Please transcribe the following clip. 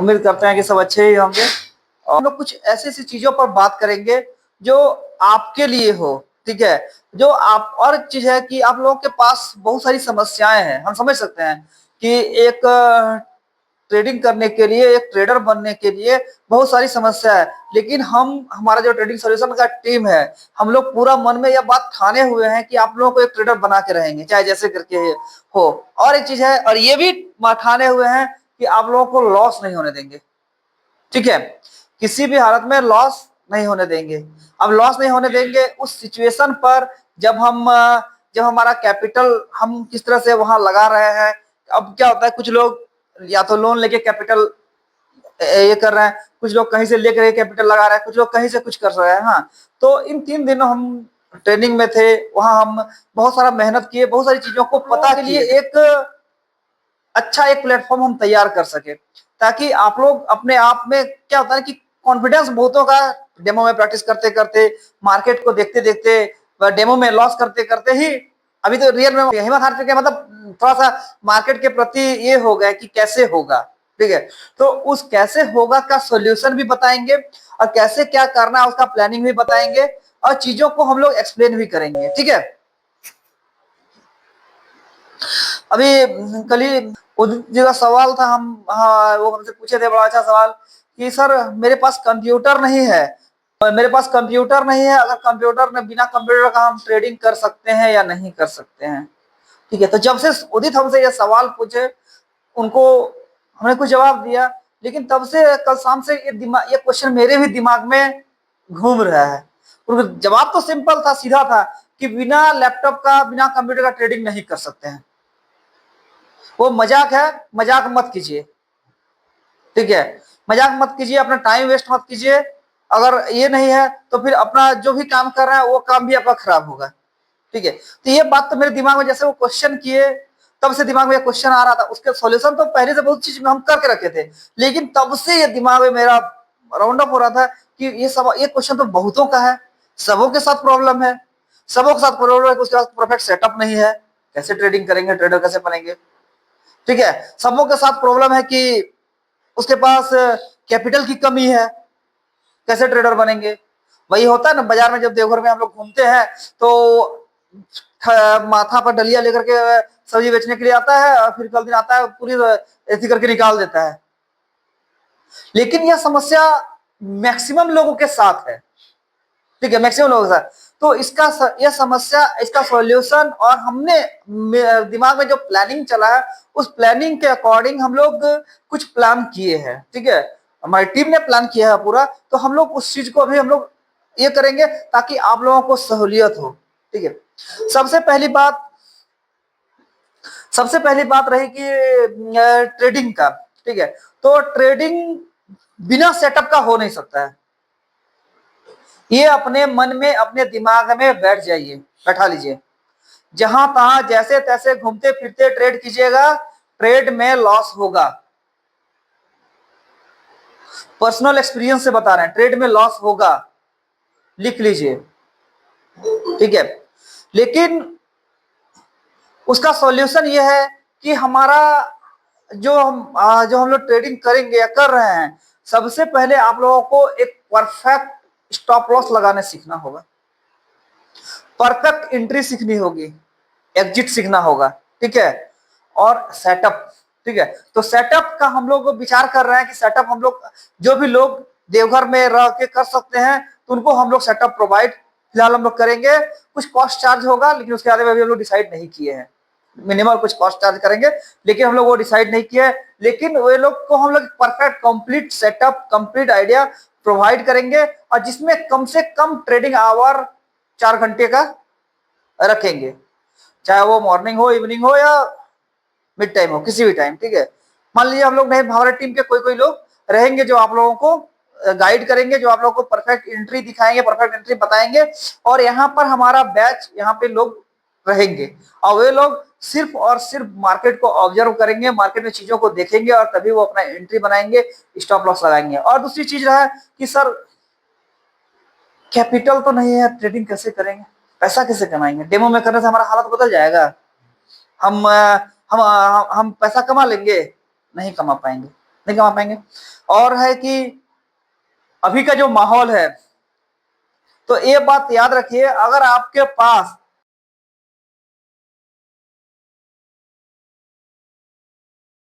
उम्मीद करते हैं कि सब अच्छे ही होंगे। और हम लोग कुछ ऐसी ऐसी चीजों पर बात करेंगे जो आपके लिए हो, ठीक है। जो आप, और एक चीज है कि आप लोगों के पास बहुत सारी समस्याएं हैं, हम समझ सकते हैं कि एक ट्रेडिंग करने के लिए, एक ट्रेडर बनने के लिए बहुत सारी समस्या है, लेकिन हम, हमारा जो ट्रेडिंग सॉल्यूशन का टीम है, हम लोग पूरा मन में यह बात ठाने हुए हैं कि आप लोगों को एक ट्रेडर बना के रहेंगे, चाहे जैसे करके हो। और एक चीज है, और ये भी ठाने हुए हैं कि आप लोगों को लॉस नहीं होने देंगे, ठीक है। किसी भी हालत में लॉस नहीं होने देंगे। अब लॉस नहीं होने देंगे उस सिचुएशन पर जब हमारा कैपिटल हम किस तरह से वहां लगा रहे हैं। अब क्या होता है, कुछ लोग या तो लोन लेके कैपिटल ये कर रहे हैं, कुछ लोग कहीं से लेकर कैपिटल लगा रहे हैं, कुछ लोग कहीं से कुछ कर रहे हैं। हाँ, तो इन 3 दिनों हम ट्रेनिंग में थे, वहां हम बहुत सारा मेहनत किए, बहुत सारी चीजों को पता के लिए एक अच्छा एक प्लेटफॉर्म हम तैयार कर सके, ताकि आप लोग अपने आप में, क्या होता है कि कॉन्फिडेंस बहुतों का डेमो में प्रैक्टिस करते करते, मार्केट को देखते देखते, डेमो में लॉस करते करते ही अभी तो रियल में हिम्मत हार चुके, मतलब थोड़ा सा मार्केट के प्रति ये हो गया कि कैसे होगा, ठीक है। तो उस कैसे होगा का सॉल्यूशन भी बताएंगे, और कैसे क्या करना है उसका प्लानिंग भी बताएंगे, और चीजों को हम लोग एक्सप्लेन भी करेंगे, ठीक है। अभी कल ही उदित जी का सवाल था, हम, हाँ, वो हमसे पूछे थे, बड़ा अच्छा सवाल कि सर मेरे पास कंप्यूटर नहीं है, मेरे पास कंप्यूटर नहीं है, अगर कंप्यूटर में, बिना कंप्यूटर का हम ट्रेडिंग कर सकते हैं या नहीं कर सकते हैं, ठीक है। तो जब से उदित हमसे ये सवाल पूछे, उनको हमने कुछ जवाब दिया, लेकिन तब से कल शाम से ये क्वेश्चन मेरे भी दिमाग में घूम रहा है। उनका जवाब तो सिंपल था, सीधा था कि बिना लैपटॉप का, बिना कंप्यूटर का ट्रेडिंग नहीं कर सकते हैं। वो मजाक है, मजाक मत कीजिए, ठीक है। मजाक मत कीजिए, अपना टाइम वेस्ट मत कीजिए। अगर ये नहीं है तो फिर अपना जो भी काम कर रहे हैं वो काम भी आपका खराब होगा, ठीक है। तो ये बात तो मेरे दिमाग में, जैसे वो क्वेश्चन किए तब से दिमाग में क्वेश्चन आ रहा था। उसके सॉल्यूशन तो पहले से बहुत चीज में हम करके रखे थे, लेकिन तब से ये दिमाग में मेरा राउंड अप हो रहा था कि ये क्वेश्चन तो बहुतों का है, सबों के साथ प्रॉब्लम है, सबों के साथ प्रॉब्लम है कि उसके पास परफेक्ट सेटअप नहीं है, कैसे ट्रेडिंग करेंगे, ट्रेडर कैसे बनेंगे, ठीक है। सबों के साथ प्रॉब्लम है कि उसके पास कैपिटल की कमी है, कैसे ट्रेडर बनेंगे। वही होता है ना, बाजार में जब देवघर में हम लोग घूमते हैं तो माथा पर डलिया लेकर के सब्जी बेचने के लिए आता है, और फिर कल दिन आता है पूरी ऐसी करके निकाल देता है। लेकिन यह समस्या मैक्सिमम लोगों के साथ है, ठीक है, मैक्सिमम लोगों के साथ। तो यह समस्या, इसका सॉल्यूशन, और हमने दिमाग में जो प्लानिंग चला है, उस प्लानिंग के अकॉर्डिंग हम लोग कुछ प्लान किए हैं, ठीक है। हमारी टीम ने प्लान किया है पूरा, तो हम लोग उस चीज को अभी हम लोग ये करेंगे ताकि आप लोगों को सहूलियत हो, ठीक है। सबसे पहली बात सबसे पहली बात रही कि ट्रेडिंग का, ठीक है। तो ट्रेडिंग बिना सेटअप का हो नहीं सकता है। ये अपने मन में, अपने दिमाग में बैठा लीजिए। जहां तहां जैसे तैसे घूमते फिरते ट्रेड कीजिएगा, ट्रेड में लॉस होगा। पर्सनल एक्सपीरियंस से बता रहे हैं, ट्रेड में लॉस होगा, लिख लीजिए, ठीक है। लेकिन उसका सॉल्यूशन यह है कि हमारा जो हम लोग ट्रेडिंग करेंगे या कर रहे हैं, सबसे पहले आप लोगों को एक परफेक्ट स्टॉप लॉस लगाने सीखना होगा, परफेक्ट एंट्री सीखनी होगी, एग्जिट सीखना होगा, ठीक है। और सेटअप, ठीक है। तो सेटअप का हम लोग विचार कर रहे हैं कि सेटअप हम लोग, जो भी लोग देवघर में रह के कर सकते हैं, तो उनको हम लोग सेटअप प्रोवाइड फिलहाल हम लोग करेंगे। कुछ कॉस्ट चार्ज होगा, लेकिन उसके बारे में अभी हम लोग डिसाइड नहीं किए हैं। मिनिमल कुछ कॉस्ट चार्ज करेंगे, लेकिन हम लोग वो डिसाइड नहीं किए। लेकिन वे लोग को हम लोग perfect complete setup, complete idea provide करेंगे, और जिसमें कम से कम ट्रेडिंग आवर 4 घंटे का रखेंगे, चाहे वो मॉर्निंग हो, इवनिंग हो, या मिड टाइम हो, किसी भी टाइम, ठीक है। मान लीजिए हम लोग नहीं, हमारे टीम के कोई कोई लोग रहेंगे जो आप लोगों को गाइड करेंगे, जो आप लोगों को परफेक्ट एंट्री दिखाएंगे, परफेक्ट एंट्री बताएंगे। और यहाँ पर हमारा बैच, यहाँ पे लोग रहेंगे, और वे लोग सिर्फ और सिर्फ मार्केट को ऑब्जर्व करेंगे, मार्केट में चीजों को देखेंगे, और तभी वो अपना एंट्री बनाएंगे, स्टॉप लॉस लगाएंगे। और दूसरी चीज रहा कि सर कैपिटल तो नहीं है, ट्रेडिंग कैसे करेंगे, पैसा कैसे कमाएंगे, डेमो में करने से हमारा हालत बदल जाएगा, हम पैसा कमा लेंगे, नहीं कमा पाएंगे। नहीं कमा पाएंगे। और है कि अभी का जो माहौल है, तो ये बात याद रखिए, अगर आपके पास